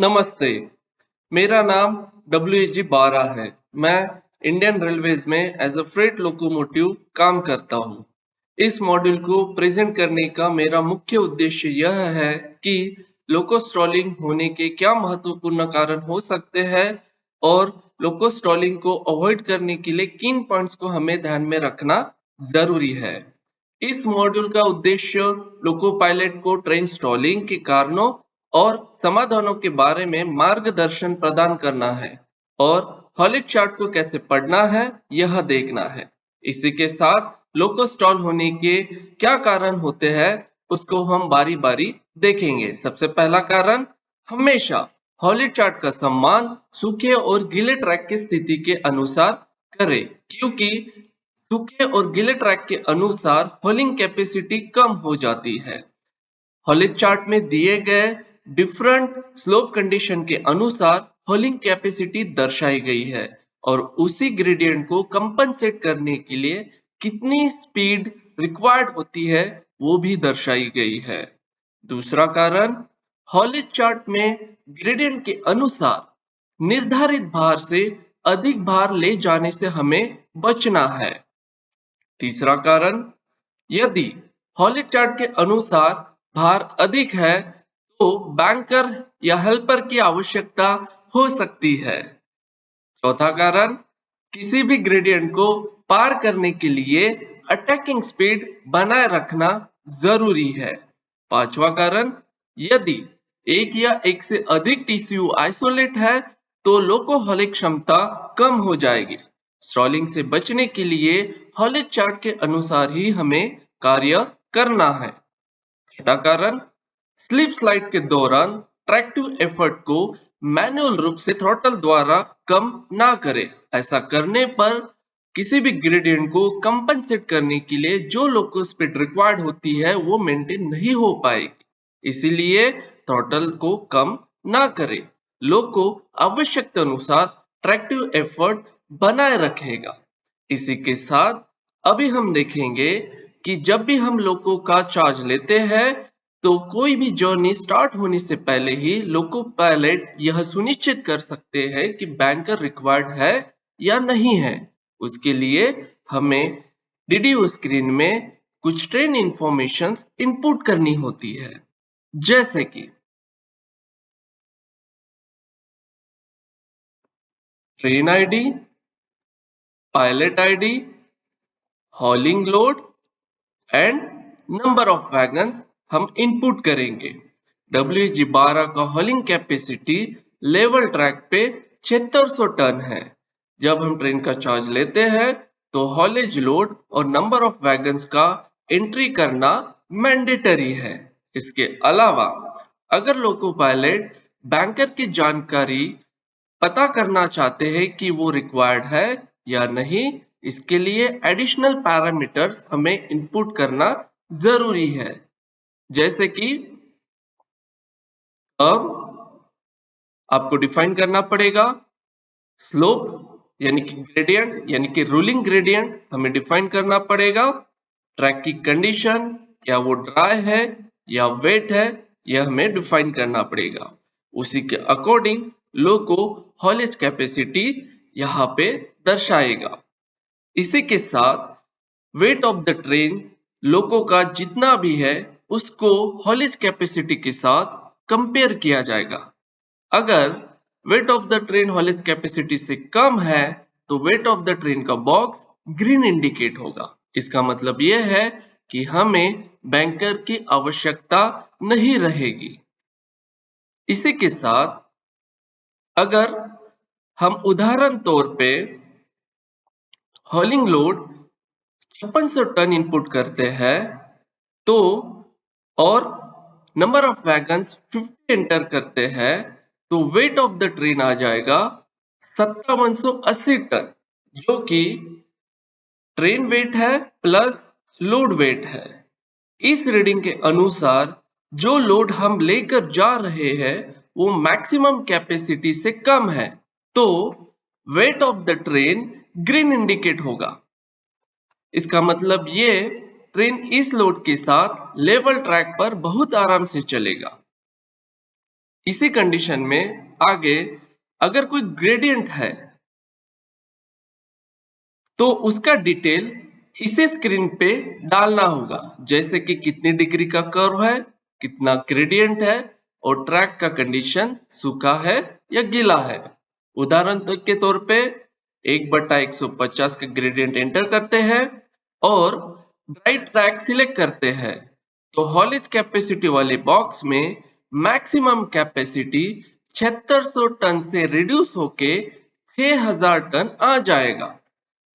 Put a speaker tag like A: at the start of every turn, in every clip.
A: नमस्ते, मेरा नाम WG बारा है। मैं इंडियन रेलवेज में एज अ फ्रेट लोकोमोटिव काम करता हूँ। इस मॉड्यूल को प्रेजेंट करने का मेरा मुख्य उद्देश्य यह है कि लोको स्टॉलिंग होने के क्या महत्वपूर्ण कारण हो सकते हैं और लोको स्टॉलिंग को अवॉइड करने के लिए किन पॉइंट्स को हमें ध्यान में रखना जरूरी है। इस मॉड्यूल का उद्देश्य लोको पायलट को ट्रेन स्टॉलिंग के कारणों और समाधानों के बारे में मार्गदर्शन प्रदान करना है और हॉलिक चार्ट को कैसे पढ़ना है यह देखना है। इसी के साथ लोको स्टॉल होने के क्या कारण होते हैं उसको हम बारी बारी देखेंगे। सबसे पहला कारण, हमेशा हॉलिक चार्ट का सम्मान सूखे और गीले ट्रैक की स्थिति के अनुसार करें, क्योंकि सूखे और गीले ट्रैक के अनुसार हॉलिंग कैपेसिटी कम हो जाती है। हॉलिंग चार्ट में दिए गए डिफरेंट स्लोप कंडीशन के अनुसार हॉलिंग कैपेसिटी दर्शाई गई है और उसी ग्रेडियंट को कंपनसेट करने के लिए कितनी स्पीड रिक्वायर्ड होती है वो भी दर्शाई गई है। दूसरा कारण, हॉलिंग चार्ट में ग्रेडियंट के अनुसार निर्धारित भार से अधिक भार ले जाने से हमें बचना है। तीसरा कारण, यदि हॉलिक चार्ट के अनुसार भार अधिक है तो बैंकर या हेल्पर की आवश्यकता हो सकती है। चौथा कारण, किसी भी ग्रेडियंट को पार करने के लिए अटैकिंग स्पीड बनाए रखना जरूरी है। पांचवा कारण, यदि एक या एक से अधिक टीसीयू आइसोलेट है तो लोकोहॉलिक क्षमता कम हो जाएगी। स्टॉलिंग से बचने के लिए हॉलिक चार्ट के अनुसार ही हमें कार्य करना है। छठा कारण, स्लिप स्लाइड के दौरान ट्रैक्टिव एफर्ट को मैनुअल रूप से थ्रॉटल द्वारा कम ना करें। ऐसा करने पर किसी भी ग्रेडियंट को कंपनसेट करने के लिए जो लोको स्पीड रिक्वायर्ड होती है वो मेंटेन नहीं हो पाएगी। इसीलिए थ्रॉटल को कम ना करें। लोको आवश्यकता अनुसार ट्रैक्टिव एफर्ट बनाए रखेगा। इसी के साथ अभी हम देखेंगे कि जब भी हम लोको का चार्ज लेते हैं तो कोई भी जर्नी स्टार्ट होने से पहले ही लोको पायलट यह सुनिश्चित कर सकते हैं कि बैंकर रिक्वायर्ड है या नहीं है। उसके लिए हमें डीडीओ स्क्रीन में कुछ ट्रेन इंफॉर्मेशन इनपुट करनी होती है, जैसे कि train ID, pilot ID, हॉलिंग load and number of wagons हम इनपुट करेंगे। WG12 का हॉलिंग कैपेसिटी लेवल ट्रैक पे 7600 टन है। जब हम ट्रेन का चार्ज लेते हैं तो हॉलेज लोड और नंबर ऑफ वैगन्स का एंट्री करना मैंडेटरी है। इसके अलावा अगर लोको पायलट बैंकर की जानकारी पता करना चाहते हैं कि वो रिक्वायर्ड है या नहीं, इसके लिए एडिशनल पैरामीटर्स हमें इनपुट करना जरूरी है, जैसे कि अब आपको डिफाइन करना पड़ेगा। स्लोप यानी कि ग्रेडियंट यानी कि रूलिंग ग्रेडियंट हमें डिफाइन करना पड़ेगा। ट्रैक की कंडीशन, क्या वो ड्राई है या वेट है, यह हमें डिफाइन करना पड़ेगा। उसी के अकॉर्डिंग लोको हॉलेज कैपेसिटी यहाँ पे दर्शाएगा। इसी के साथ वेट ऑफ द ट्रेन लोको का जितना भी है उसको हॉलेज कैपेसिटी के साथ कंपेयर किया जाएगा। अगर wait of the train haulage capacity से कम है तो वेट ऑफ द ट्रेन का बॉक्स ग्रीन इंडिकेट होगा। इसका मतलब यह है कि हमें बैंकर की आवश्यकता नहीं रहेगी। इसी के साथ अगर हम उदाहरण तौर पे हॉलिंग लोड 5600 टन इनपुट करते हैं तो और नंबर ऑफ वैगन्स 50 एंटर करते हैं तो वेट ऑफ द ट्रेन आ जाएगा 5780 टन, जो कि ट्रेन वेट है प्लस लोड वेट है। इस रीडिंग के अनुसार जो लोड हम लेकर जा रहे हैं वो मैक्सिमम कैपेसिटी से कम है, तो wait of the train green indicate होगा। इसका मतलब ये ट्रेन इस लोड के साथ लेवल ट्रैक पर बहुत आराम से चलेगा। इसी कंडीशन में आगे अगर कोई ग्रेडियंट है तो उसका डिटेल इसे स्क्रीन पे डालना होगा, जैसे कि कितनी डिग्री का कर्व है, कितना ग्रेडियंट है और ट्रैक का कंडीशन सूखा है या गीला है। उदाहरण के तौर पे 1/150 का ग्रेडियंट एंटर करते हैं और ड्राई ट्रैक सिलेक्ट करते हैं, तो हॉलेज कैपेसिटी वाले बॉक्स में मैक्सिमम कैपेसिटी 7600 टन से रिड्यूस होके 6000 टन आ जाएगा।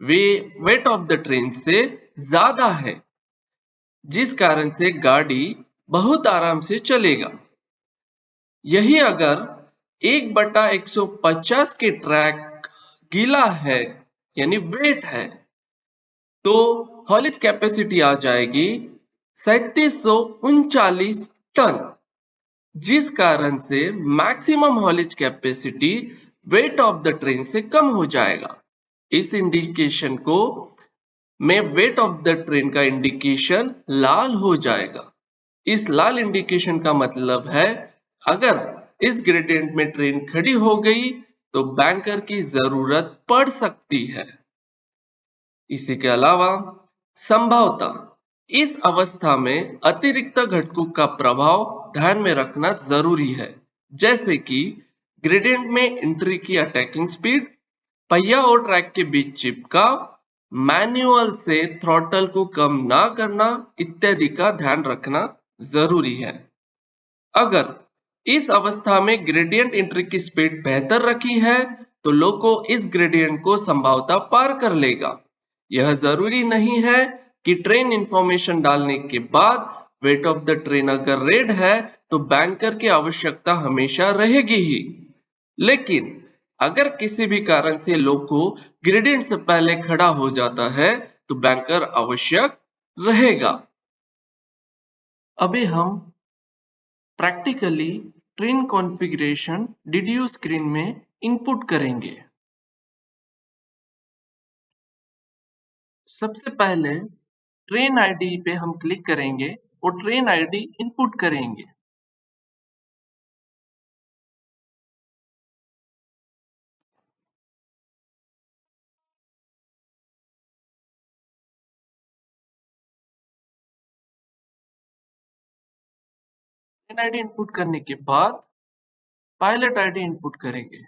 A: वे वेट ऑफ द ट्रेन से ज्यादा है, जिस कारण से गाड़ी बहुत आराम से चलेगा। यही अगर 1/150 के ट्रैक गीला है यानी वेट है, तो हॉलेज कैपेसिटी आ जाएगी 3739 टन, जिस कारण से maximum haulage capacity wait of the train से कम हो जाएगा। इस इंडिकेशन को में वेट ऑफ द ट्रेन का इंडिकेशन लाल हो जाएगा। इस लाल इंडिकेशन का मतलब है अगर इस ग्रेडियंट में ट्रेन खड़ी हो गई तो बैंकर की जरूरत पड़ सकती है। इसी के अलावा संभवतः इस अवस्था में अतिरिक्त घटकों का प्रभाव ध्यान में रखना जरूरी है, जैसे कि ग्रेडियंट में एंट्री की अटैकिंग स्पीड, पहिया और ट्रैक के बीच चिपका, मैनुअल से थ्रॉटल को कम ना करना इत्यादि का ध्यान रखना जरूरी है। अगर इस अवस्था में ग्रेडियंट एंट्री की स्पीड बेहतर रखी है तो लोको इस ग्रेडियंट को संभवतः पार कर लेगा। यह जरूरी नहीं है कि ट्रेन इंफॉर्मेशन डालने के बाद वेट ऑफ द ट्रेन अगर रेड है तो बैंकर की आवश्यकता हमेशा रहेगी ही, लेकिन अगर किसी भी कारण से लोको ग्रेडियंट से पहले खड़ा हो जाता है तो बैंकर आवश्यक रहेगा। अभी हम practically train configuration DDU screen में इनपुट करेंगे। सबसे पहले ट्रेन आईडी पे हम क्लिक करेंगे और ट्रेन आईडी इनपुट करेंगे। ट्रेन आईडी इनपुट करने के बाद पायलट आईडी इनपुट करेंगे।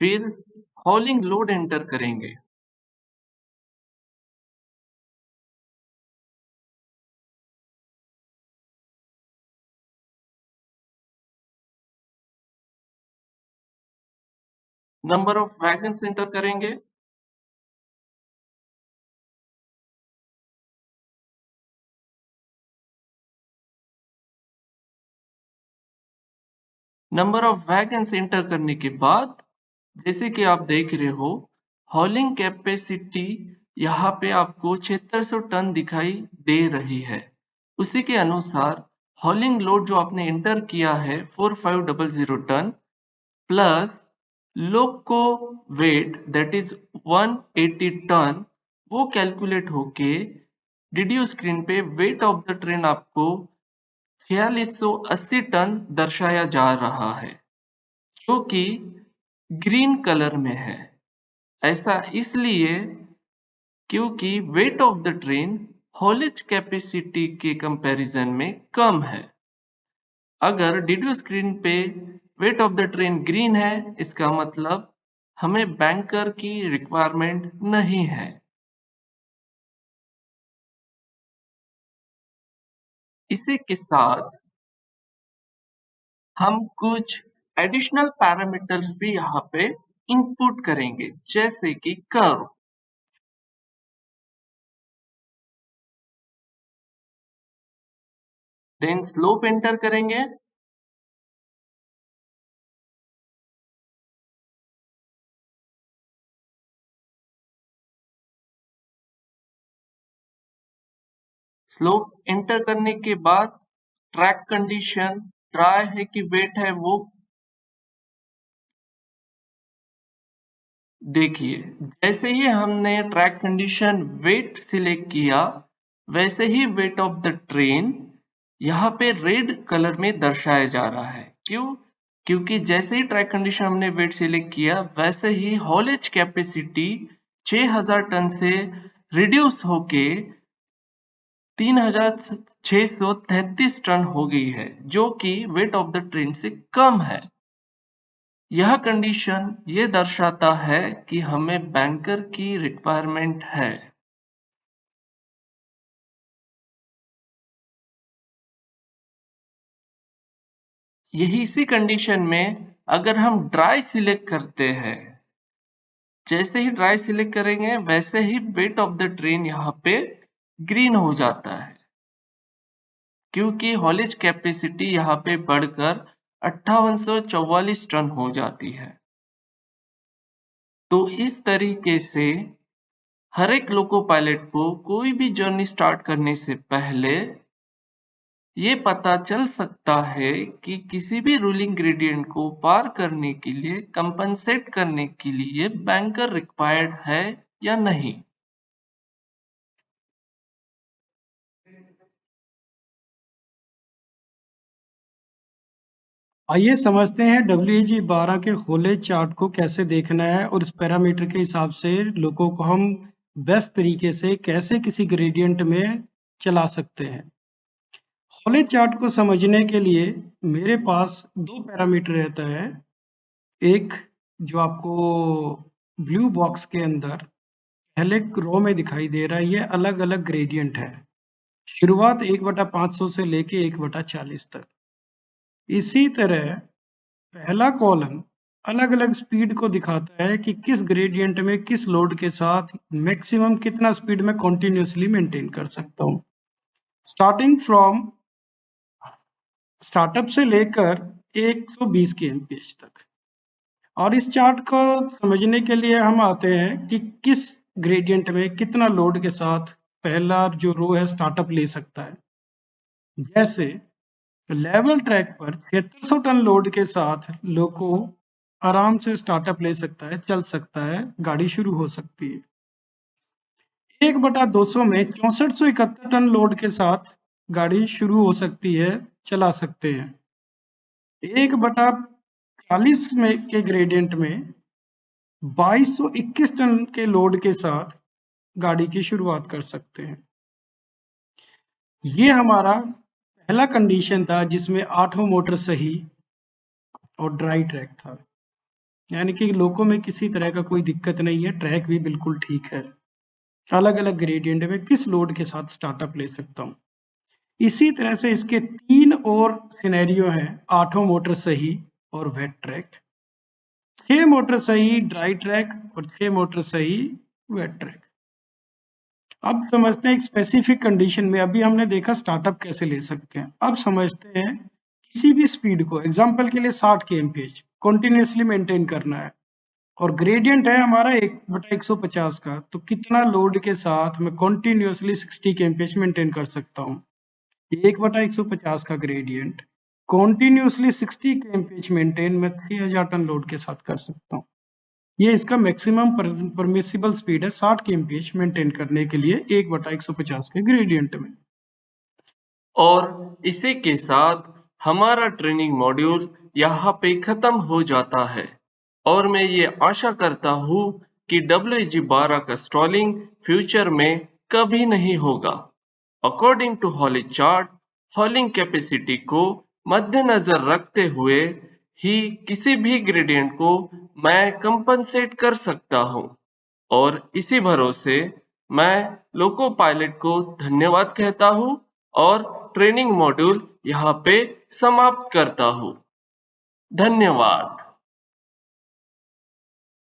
A: फिर हॉलिंग लोड एंटर करेंगे। नंबर ऑफ वैगन्स एंटर करेंगे। नंबर ऑफ वैगन्स एंटर करने के बाद जैसे कि आप देख रहे हो हॉलिंग कैपेसिटी यहाँ पे आपको 7600 टन दिखाई दे रही है। उसी के अनुसार हॉलिंग लोड जो आपने एंटर किया है 4500 ton plus loco weight that is 180 ton, वो कैलकुलेट होके डीडीयू स्क्रीन पे वेट ऑफ द ट्रेन आपको 4680 टन दर्शाया जा रहा है, जो कि ग्रीन कलर में है। ऐसा इसलिए क्योंकि wait of the train haulage capacity के कंपैरिजन में कम है। अगर डीडीयू स्क्रीन पे weight of the train green है, इसका मतलब हमें बैंकर की रिक्वायरमेंट नहीं है। इसी के साथ हम कुछ एडिशनल पैरामीटर्स भी यहाँ पे इनपुट करेंगे, जैसे कि कर्व। देन स्लोप एंटर करेंगे। स्लोप एंटर करने के बाद ट्रैक कंडीशन ड्राई है कि वेट है वो देखिए, जैसे ही हमने ट्रैक कंडीशन वेट सिलेक्ट किया, वैसे ही वेट ऑफ द ट्रेन यहाँ पे रेड कलर में दर्शाया जा रहा है। क्यों? क्योंकि जैसे ही ट्रैक कंडीशन हमने वेट सिलेक्ट किया, वैसे ही हॉलेज कैपेसिटी 6000 टन से रिड्यूस होके 3633 टन हो गई है, जो कि वेट ऑफ द ट्रेन से कम है। यह कंडीशन ये दर्शाता है कि हमें बैंकर की रिक्वायरमेंट है। यही इसी कंडीशन में अगर हम ड्राई सिलेक्ट करते हैं, जैसे ही ड्राई सिलेक्ट करेंगे वैसे ही वेट ऑफ द ट्रेन यहाँ पे ग्रीन हो जाता है, क्योंकि हॉलेज कैपेसिटी यहाँ पे बढ़कर 5844 टन हो जाती है। तो इस तरीके से हर एक लोको पायलट को कोई भी जर्नी स्टार्ट करने से पहले ये पता चल सकता है कि किसी भी रूलिंग ग्रेडियंट को पार करने के लिए कंपनसेट करने के लिए बैंकर रिक्वायर्ड है या नहीं।
B: आइए समझते हैं WG12 के होले चार्ट को कैसे देखना है और इस पैरामीटर के हिसाब से लोगों को हम बेस्ट तरीके से कैसे किसी ग्रेडियंट में चला सकते हैं। होले चार्ट को समझने के लिए मेरे पास दो पैरामीटर रहता है। एक जो आपको ब्लू बॉक्स के अंदर पहले रो में दिखाई दे रहा है, ये अलग अलग ग्रेडियंट है। शुरुआत 1/500 से लेके 1/40 तक। इसी तरह पहला कॉलम अलग-अलग स्पीड को दिखाता है कि किस ग्रेडियंट में किस लोड के साथ मैक्सिमम कितना स्पीड में कंटिन्यूअसली मेंटेन कर सकता हूँ। स्टार्टिंग फ्रॉम स्टार्टअप से लेकर 120 kmph तक। और इस चार्ट को समझने के लिए हम आते हैं कि किस ग्रेडियंट में कितना लोड के साथ पहला जो रो है स्टार्टअप ले सकता है। जैसे लेवल ट्रैक पर 7600 टन लोड के साथ लोको आराम से स्टार्टअप ले सकता है, चल सकता है, गाड़ी शुरू हो सकती है। 1/200 में 6471 टन लोड के साथ गाड़ी शुरू हो सकती है, चला सकते हैं। 1/40 में के ग्रेडियंट में 2221 टन के लोड के साथ गाड़ी की शुरुआत कर सकते हैं। ये हमारा पहला कंडीशन था जिसमें 8 मोटर सही और ड्राई ट्रैक था, यानी कि लोको में किसी तरह का कोई दिक्कत नहीं है, ट्रैक भी बिल्कुल ठीक है। अलग अलग ग्रेडियंट में किस लोड के साथ स्टार्टअप ले सकता हूँ। इसी तरह से इसके 3 और सिनेरियो हैं, 8 मोटर सही और वेट ट्रैक, 6 मोटर सही ड्राई ट्रैक और 6 मोटर सही वेट ट्रैक। अब समझते हैं एक स्पेसिफिक कंडीशन में, अभी हमने देखा स्टार्टअप कैसे ले सकते हैं, अब समझते हैं किसी भी स्पीड को, एग्जाम्पल के लिए 60 kmph कंटिन्यूसली मेंटेन करना है और ग्रेडियंट है हमारा 1/150 का, तो कितना लोड के साथ मैं कंटिन्यूसली 60 kmph मेंटेन कर सकता हूँ। 1/150 का ग्रेडियंट कंटिन्यूसली 60 kmph मेंटेन मैं 6000 टन लोड के साथ कर सकता हूँ। ये इसका मैक्सिमम परमिसिबल स्पीड है 60 kmph मेंटेन करने के लिए 1/150 के ग्रेडियंट में।
A: और इसी के साथ हमारा ट्रेनिंग मॉड्यूल यहाँ पे खत्म हो जाता है और मैं ये आशा करता हूँ कि WG12 का स्टॉलिंग फ्यूचर में कभी नहीं होगा। According to haulage chart, hauling capacity को मद्देनजर रखते हुए ही किसी भी ग्रेडियंट को मैं कंपनसेट कर सकता हूँ और इसी भरोसे मैं लोको पायलट को धन्यवाद कहता हूँ और ट्रेनिंग मॉड्यूल यहाँ पे समाप्त करता हूँ। धन्यवाद।